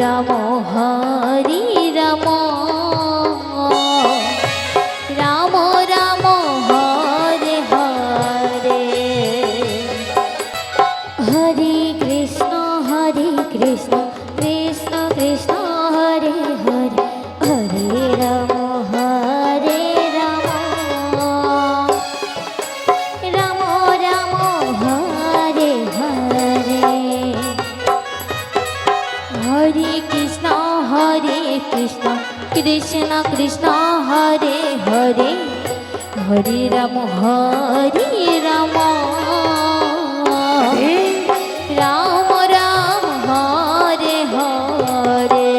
Ram Hare Ram Ram Ram Hare Hare Hare Krishna Krishna Krishna Hare Hare Hare Ram Ram Ram Hare Hare Hare Krishna Krishna Krishna Hare Hare Hare Ram Ram Ram Hare Hare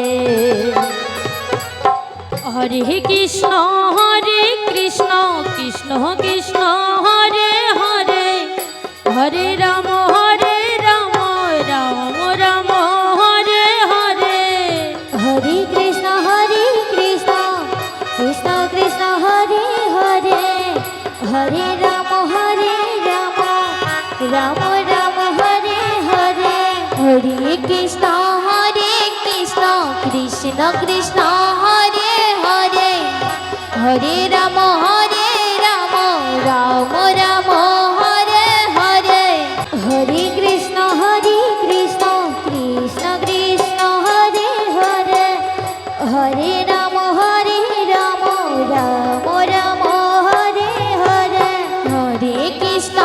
Hare Krishna Krishna Krishna Hare Hare Hare Ram Ram Ram Hare Hare Hare Krishna Krishna Krishna Hare Hare Hare Ram Ram Ram Hare Hare Hare Krishna Krishna Krishna Hare Hare Hare Ram Ram Ram Hare Hare Hare Krishna Krishna Krishna Hare Hare Hare Ram Ram Ram Hare Hare Hare Krishna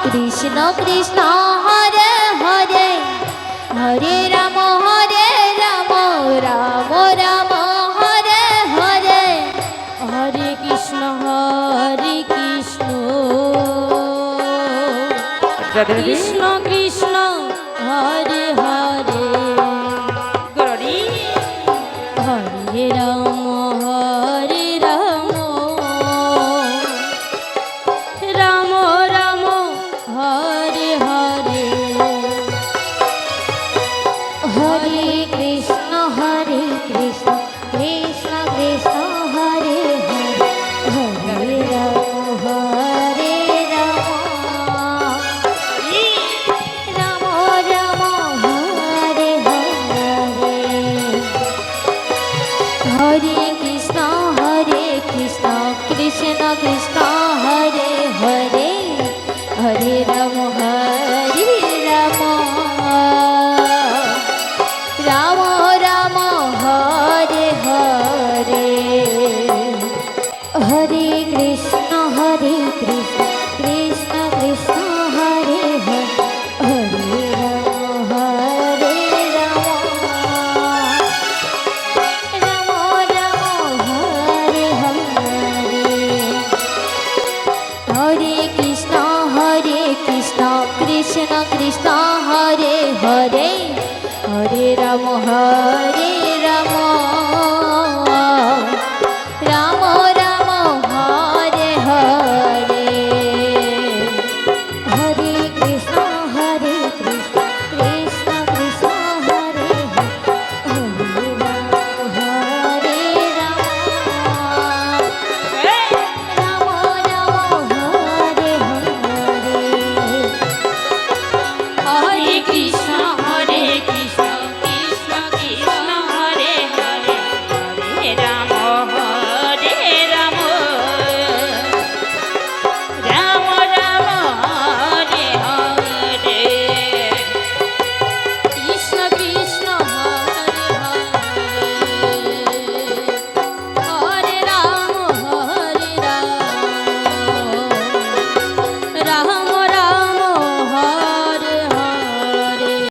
Krishna Krishna Hare Hare Hare Ram Ram Ram Hare Hare Hare Krishna Krishna Krishna Hare Hare Hare Ram Ram Ram Hare Hare Hare Krishna Krishna Krishna Hare Hare Hare Ram Ram Ram Hare Hare Hare Krishna Krishna Krishna Hare Hare Hare Ram Ram Ram Hare Hare Hare Krishna Krishna Krishna Hare Hare Hare Ram Ram Hare Hare Hare Krishna Krishna Krishna Hare Hare Hare Ram Hare